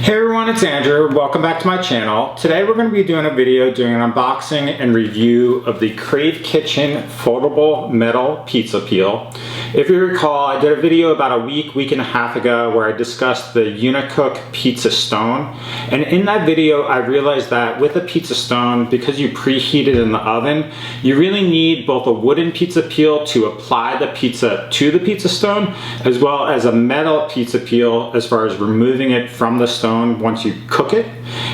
Hey everyone, it's Andrew. Welcome back to my channel. Today we're going to be doing a video doing an unboxing and review of the Crave Kitchen foldable metal pizza peel. If you recall, I did a video about a week and a half ago where I discussed the Unicook Pizza Stone. And in that video, I realized that with a pizza stone, because you preheat it in the oven, you really need both a wooden pizza peel to apply the pizza to the pizza stone, as well as a metal pizza peel as far as removing it from the stone once you cook it.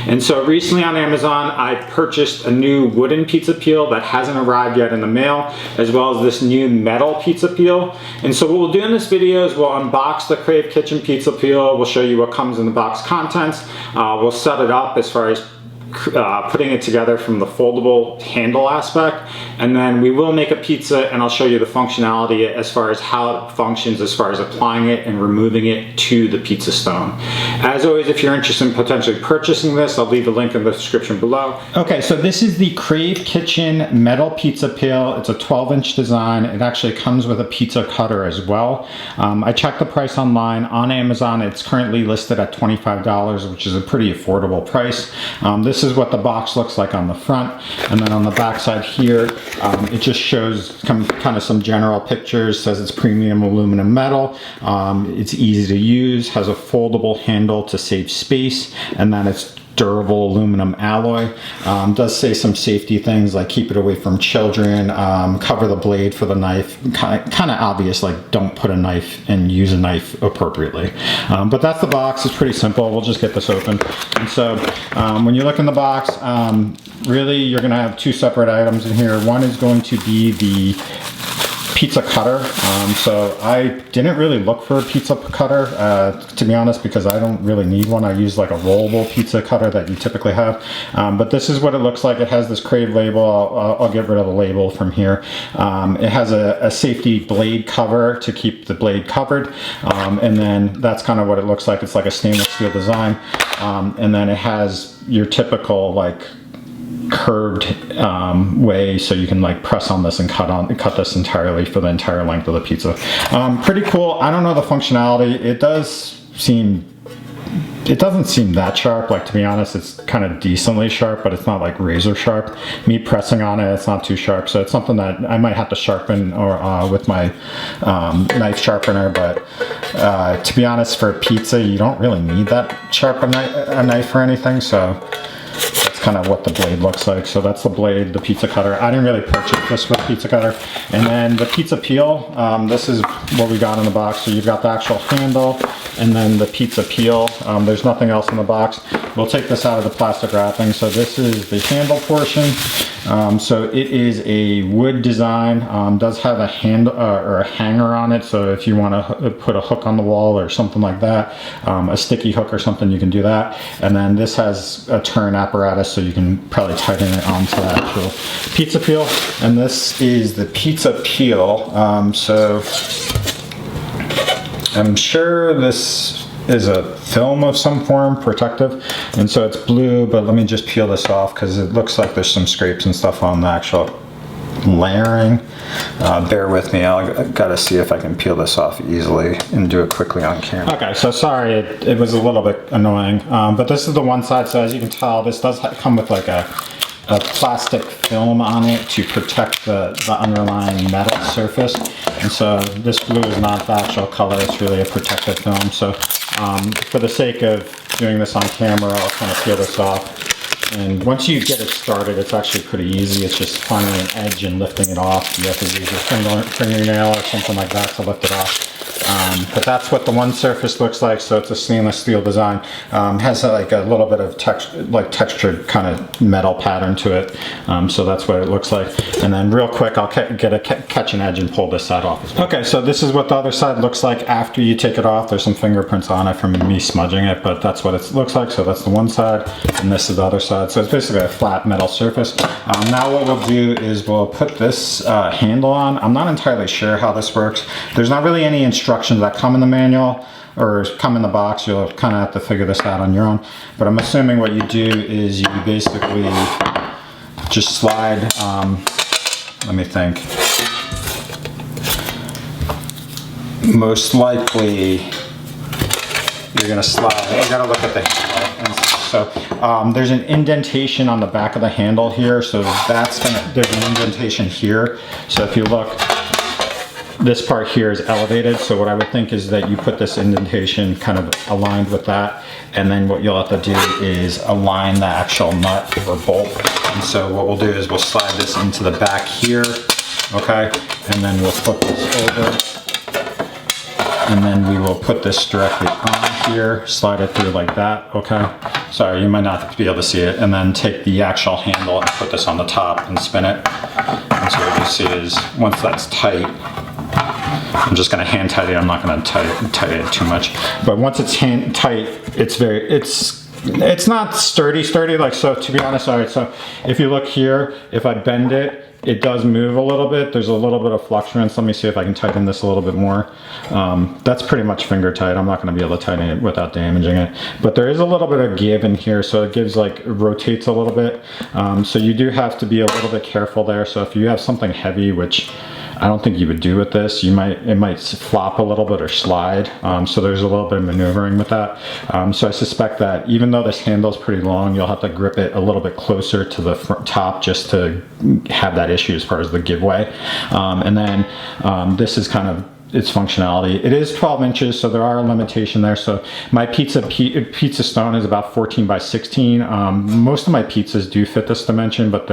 And so recently on Amazon, I purchased a new wooden pizza peel that hasn't arrived yet in the mail, as well as this new metal pizza peel. And so what we'll do in this video is we'll unbox the Crave Kitchen pizza peel. We'll show you what comes in the box contents. We'll set it up as far as putting it together from the foldable handle aspect, and then we will make a pizza and I'll show you the functionality as far as how it functions as far as applying it and removing it to the pizza stone. As always, if you're interested in potentially purchasing this, I'll leave a link in the description below. Okay, so this is the Crave Kitchen metal pizza peel. It's a 12-inch design. It actually comes with a pizza cutter as well. I checked the price online on Amazon. It's currently listed at $25, which is a pretty affordable price. This is what the box looks like on the front, and then on the back side here, it just shows kind of some general pictures. Says it's premium aluminum metal, it's easy to use, has a foldable handle to save space, and then it's durable aluminum alloy. Does say some safety things like keep it away from children, cover the blade for the knife. Kind of obvious, like don't put a knife and use a knife appropriately. But that's the box. It's pretty simple. We'll just get this open. And so when you look in the box, really you're going to have two separate items in here. One is going to be the pizza cutter. So I didn't really look for a pizza cutter, to be honest, because I don't really need one. I use like a rollable pizza cutter that you typically have. But this is what it looks like. It has this Crave label. I'll get rid of the label from here. It has a safety blade cover to keep the blade covered. And then that's kind of what it looks like. It's like a stainless steel design. And then it has your typical like curved way, so you can like press on this and cut this entirely for the entire length of the pizza. Pretty cool. I don't know the functionality. It doesn't seem that sharp. Like, to be honest, it's kind of decently sharp, but it's not like razor sharp. Me pressing on it, it's not too sharp. So it's something that I might have to sharpen or with my knife sharpener. But to be honest, for pizza, you don't really need that sharp a knife or anything. So kind of what the blade looks like. So that's the blade, the pizza cutter. I didn't really purchase this with pizza cutter. And then the pizza peel, this is what we got in the box. So you've got the actual handle and then the pizza peel. There's nothing else in the box. We'll take this out of the plastic wrapping. So this is the handle portion. So it is a wood design, does have a handle or a hanger on it. So if you want to put a hook on the wall or something like that, a sticky hook or something, you can do that. And then this has a turn apparatus, so you can probably tighten it onto the actual pizza peel. And this is the pizza peel. So I'm sure this is a film of some form, protective, and so it's blue, but let me just peel this off because it looks like there's some scrapes and stuff on the actual layering. Bear with me, I've got to see if I can peel this off easily and do it quickly on camera. Okay, so sorry, it was a little bit annoying, but this is the one side. So as you can tell, this does come with like a plastic film on it to protect the underlying metal surface. And so this blue is not the actual color, it's really a protective film. So for the sake of doing this on camera, I'll kind of peel this off. And once you get it started, it's actually pretty easy. It's just finding an edge and lifting it off. You have to use your fingernail or something like that to lift it off. But that's what the one surface looks like. So it's a stainless steel design. Has like a little bit of textured kind of metal pattern to it. So that's what it looks like. And then real quick, I'll catch an edge and pull this side off. Okay, so this is what the other side looks like after you take it off. There's some fingerprints on it from me smudging it, but that's what it looks like. So that's the one side, and this is the other side. So it's basically a flat metal surface. Now what we'll do is we'll put this handle on. I'm not entirely sure how this works. There's not really any instructions that come in the manual or come in the box. You'll kind of have to figure this out on your own. But I'm assuming what you do is you basically just slide, let me think. Most likely you're gonna slide. You gotta look at the handle. And so there's an indentation on the back of the handle here. So there's an indentation here. So if you look, this part here is elevated. So what I would think is that you put this indentation kind of aligned with that. And then what you'll have to do is align the actual nut or bolt. And so what we'll do is we'll slide this into the back here. Okay. And then we'll flip this over. And then we will put this directly on here, slide it through like that, okay? Sorry, you might not be able to see it. And then take the actual handle and put this on the top and spin it. And so what you see is, once that's tight, I'm just gonna hand tighten it. I'm not gonna tighten it too much. But once it's hand tight, it's not sturdy, like, so to be honest, all right, so if you look here, if I bend it, it does move a little bit. There's a little bit of fluctuance. Let me see if I can tighten this a little bit more. That's pretty much finger tight. I'm not gonna be able to tighten it without damaging it. But there is a little bit of give in here, so it gives like, it rotates a little bit. So you do have to be a little bit careful there. So if you have something heavy, which I don't think you would do with this, it might flop a little bit or slide. So there's a little bit of maneuvering with that. So I suspect that even though this handle is pretty long, you'll have to grip it a little bit closer to the top just to have that issue as far as the giveaway. And then this is kind of its functionality. It is 12 inches, so there are a limitation there. So my pizza stone is about 14 by 16. Most of my pizzas do fit this dimension, but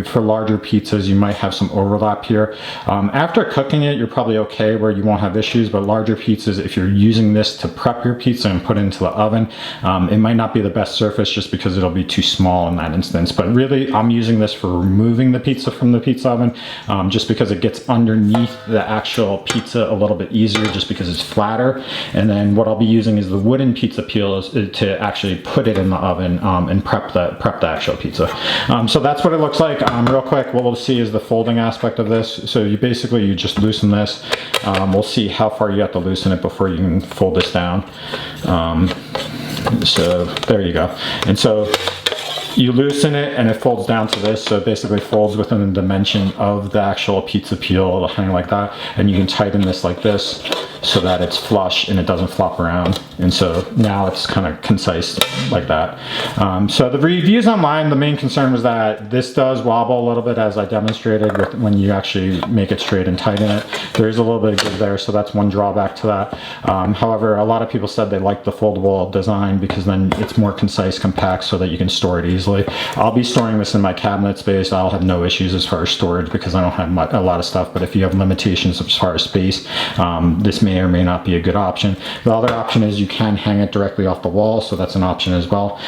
for larger pizzas, you might have some overlap here. After cooking it, you're probably okay where you won't have issues, but larger pizzas, if you're using this to prep your pizza and put it into the oven, it might not be the best surface just because it'll be too small in that instance. But really, I'm using this for removing the pizza from the pizza oven, just because it gets underneath the actual pizza a little bit easier just because it's flatter. And then what I'll be using is the wooden pizza peel to actually put it in the oven and prep the actual pizza. So that's what it looks like. Real quick, what we'll see is the folding aspect of this. So you just loosen this. We'll see how far you have to loosen it before you can fold this down. So there you go. And so you loosen it and it folds down to this, so it basically folds within the dimension of the actual pizza peel. It'll hang like that, and you can tighten this like this so that it's flush and it doesn't flop around. And so now it's kind of concise like that. So the reviews online, the main concern was that this does wobble a little bit, as I demonstrated when you actually make it straight and tighten it. There is a little bit of give there, so that's one drawback to that. However, a lot of people said they like the foldable design because then it's more concise, compact, so that you can store it easily. I'll be storing this in my cabinet space. I'll have no issues as far as storage because I don't have a lot of stuff, but if you have limitations as far as space, this may or may not be a good option. The other option is you can hang it directly off the wall, so that's an option as well.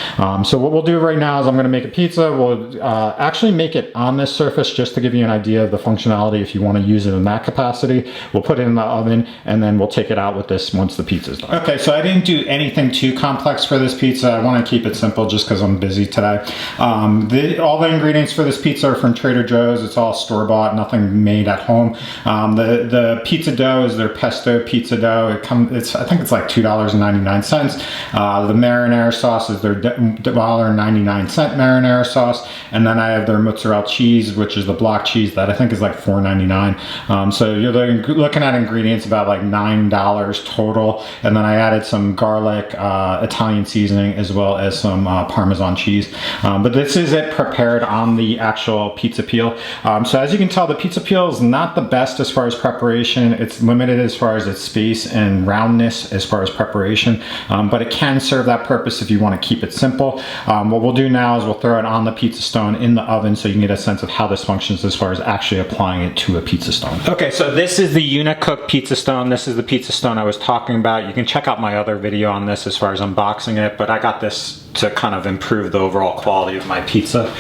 So what we'll do right now is I'm going to make a pizza. We'll actually make it on this surface just to give you an idea of the functionality if you want to use it in that capacity. We'll put it in the oven and then we'll take it out with this once the pizza's done. Okay, so I didn't do anything too complex for this pizza. I want to keep it simple just because I'm busy today. All the ingredients for this pizza are from Trader Joe's. It's all store-bought, nothing made at home. The pizza dough is their pesto pizza dough. I think it's like $2.99. The marinara sauce is their $1.99 marinara sauce, and then I have their mozzarella cheese, which is the block cheese that I think is like $4.99. So you're looking at ingredients about like $9 total, and then I added some garlic, Italian seasoning, as well as some Parmesan cheese. But this is it prepared on the actual pizza peel. So as you can tell, the pizza peel is not the best as far as preparation. It's limited as far as its space and roundness as far as preparation, but it can serve that purpose if you want to keep it simple. What we'll do now is we'll throw it on the pizza stone in the oven so you can get a sense of how this functions as far as actually applying it to a pizza stone. Okay, so this is the Unicook pizza stone. This is the pizza stone I was talking about. You can check out my other video on this as far as unboxing it, but I got this to kind of improve the overall quality of my pizza.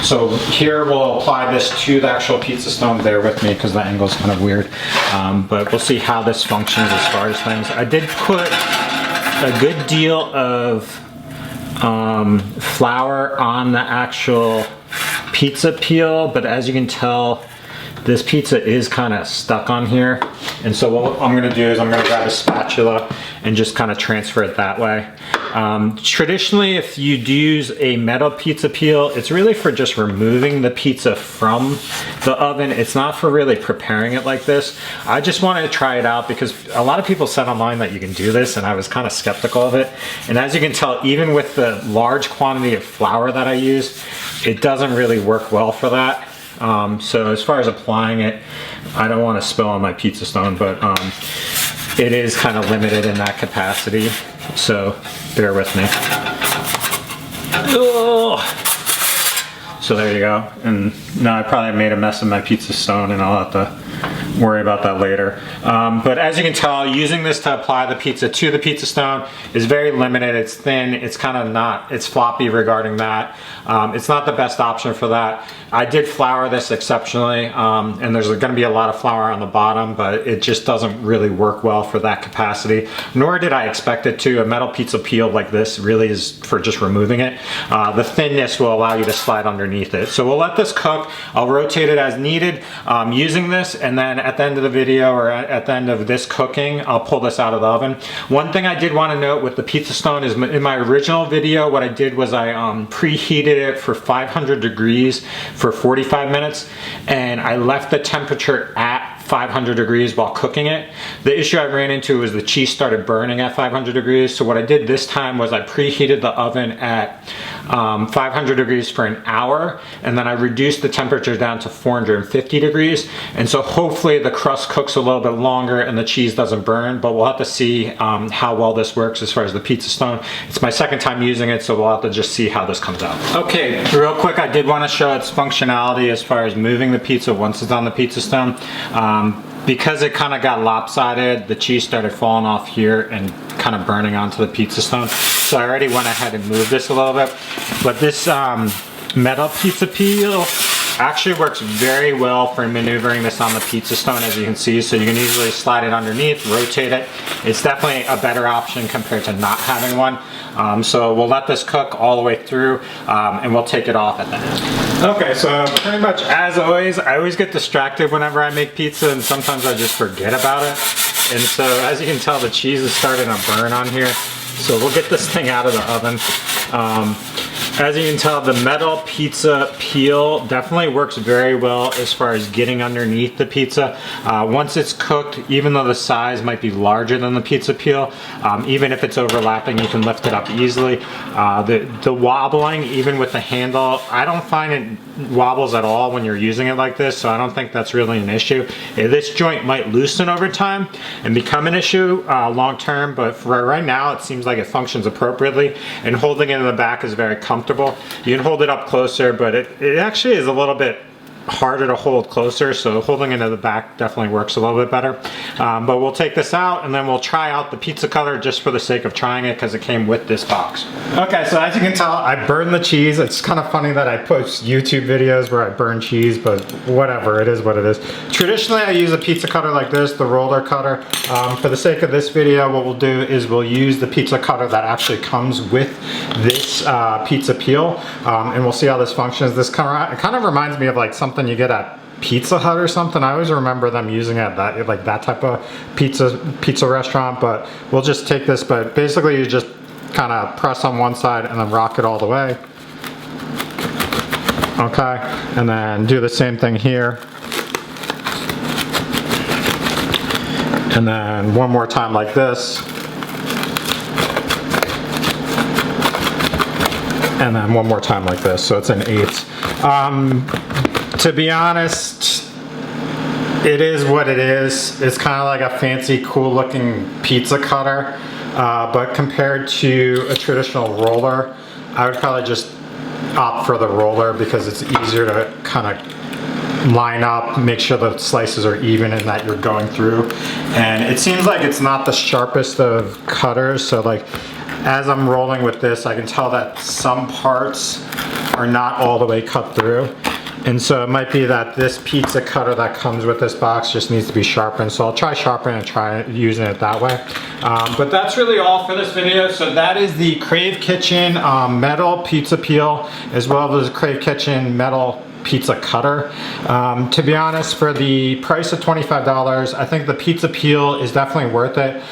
So here we'll apply this to the actual pizza stone. Bear with me because the angle is kind of weird, but we'll see how this functions as far as things. I did put a good deal of flour on the actual pizza peel, but as you can tell, this pizza is kind of stuck on here. And so what I'm gonna do is I'm gonna grab a spatula and just kind of transfer it that way. Traditionally, if you do use a metal pizza peel, it's really for just removing the pizza from the oven. It's not for really preparing it like this. I just wanted to try it out because a lot of people said online that you can do this, and I was kind of skeptical of it. And as you can tell, even with the large quantity of flour that I use, it doesn't really work well for that. So as far as applying it, I don't want to spill on my pizza stone, but it is kind of limited in that capacity, so bear with me. Ugh. So there you go. And now I probably made a mess of my pizza stone, and I'll have to worry about that later. But as you can tell, using this to apply the pizza to the pizza stone is very limited. It's thin, it's kind of not, it's floppy regarding that. It's not the best option for that. I did flour this exceptionally, and there's gonna be a lot of flour on the bottom, but it just doesn't really work well for that capacity, nor did I expect it to. A metal pizza peel like this really is for just removing it. The thinness will allow you to slide underneath it. So we'll let this cook. I'll rotate it as needed using this, and then at the end of the video, or at the end of this cooking, I'll pull this out of the oven. One thing I did want to note with the pizza stone is in my original video, what I did was I preheated it for 500 degrees for 45 minutes, and I left the temperature at 500 degrees while cooking it. The issue I ran into was the cheese started burning at 500 degrees. So what I did this time was I preheated the oven at 500 degrees for an hour, and then I reduced the temperature down to 450 degrees. And so hopefully the crust cooks a little bit longer and the cheese doesn't burn, but we'll have to see how well this works as far as the pizza stone. It's my second time using it, so we'll have to just see how this comes out. Okay, real quick, I did want to show its functionality as far as moving the pizza once it's on the pizza stone. Because it kind of got lopsided, the cheese started falling off here and kind of burning onto the pizza stone. So I already went ahead and moved this a little bit. But this metal pizza peel actually works very well for maneuvering this on the pizza stone, as you can see. So you can easily slide it underneath, rotate it. It's definitely a better option compared to not having one. So we'll let this cook all the way through, and we'll take it off at the end. Okay, so pretty much as always, I always get distracted whenever I make pizza, and sometimes I just forget about it. And so as you can tell, the cheese is starting to burn on here. So we'll get this thing out of the oven. As you can tell, the metal pizza peel definitely works very well as far as getting underneath the pizza. Once it's cooked, even though the size might be larger than the pizza peel, even if it's overlapping, you can lift it up easily. The wobbling, even with the handle, I don't find it wobbles at all when you're using it like this, so I don't think that's really an issue. This joint might loosen over time and become an issue long term, but for right now, it seems like it functions appropriately, and holding it in the back is very comfortable. You can hold it up closer, but it actually is a little bit harder to hold closer, so holding it in the back definitely works a little bit better. But we'll take this out, and then we'll try out the pizza cutter just for the sake of trying it, because it came with this box. Okay, so as you can tell, I burned the cheese. It's kind of funny that I post YouTube videos where I burn cheese, but whatever, it is what it is. Traditionally, I use a pizza cutter like this, the roller cutter. For the sake of this video, what we'll do is we'll use the pizza cutter that actually comes with this pizza peel, and we'll see how this functions. This kind of reminds me of like something you get at Pizza Hut or something. I always remember them using it at that, like that type of pizza restaurant, but we'll just take this, but basically you just kind of press on one side and then rock it all the way. Okay, and then do the same thing here. And then one more time like this. And then one more time like this, so it's an 8. To be honest, it is what it is. It's kind of like a fancy, cool looking pizza cutter, but compared to a traditional roller, I would probably just opt for the roller because it's easier to kind of line up, make sure the slices are even and that you're going through. And it seems like it's not the sharpest of cutters, so like as I'm rolling with this, I can tell that some parts are not all the way cut through. And so it might be that this pizza cutter that comes with this box just needs to be sharpened. So I'll try sharpening and try using it that way. But that's really all for this video. So that is the Crave Kitchen metal pizza peel, as well as the Crave Kitchen metal pizza cutter. To be honest, for the price of $25, I think the pizza peel is definitely worth it.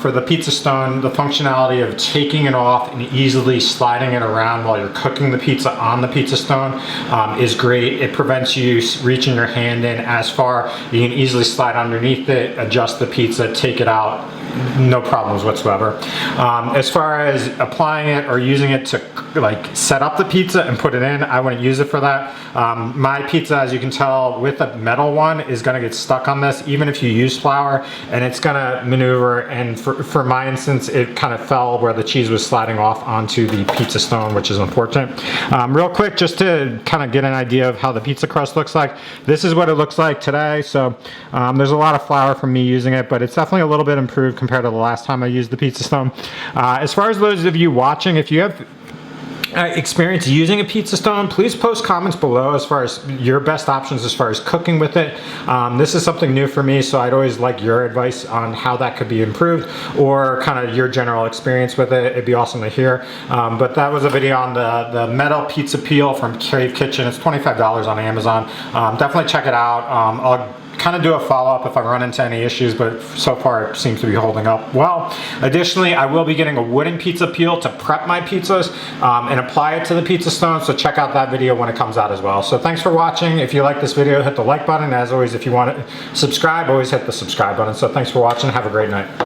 For the pizza stone, the functionality of taking it off and easily sliding it around while you're cooking the pizza on the pizza stone is great. It prevents you reaching your hand in as far. You can easily slide underneath it, adjust the pizza, take it out, no problems whatsoever. As far as applying it or using it to like set up the pizza and put it in, I wouldn't use it for that. My pizza, as you can tell, with a metal one is gonna get stuck on this, even if you use flour, and it's gonna maneuver, and for my instance, it kind of fell where the cheese was sliding off onto the pizza stone, which is unfortunate. Real quick, just to kind of get an idea of how the pizza crust looks like, this is what it looks like today. So there's a lot of flour from me using it, but it's definitely a little bit improved compared to the last time I used the pizza stone. As far as those of you watching, if you have experience using a pizza stone, please post comments below as far as your best options as far as cooking with it. This is something new for me, so I'd always like your advice on how that could be improved, or kind of your general experience with it. It'd be awesome to hear. But that was a video on the metal pizza peel from Crave Kitchen. It's $25 on Amazon. Definitely check it out. I'll kind of do a follow-up if I run into any issues, but so far it seems to be holding up well. Additionally, I will be getting a wooden pizza peel to prep my pizzas and apply it to the pizza stone, so check out that video when it comes out as well. So thanks for watching. If you like this video, hit the like button. As always, if you want to subscribe, always hit the subscribe button. So thanks for watching. Have a great night.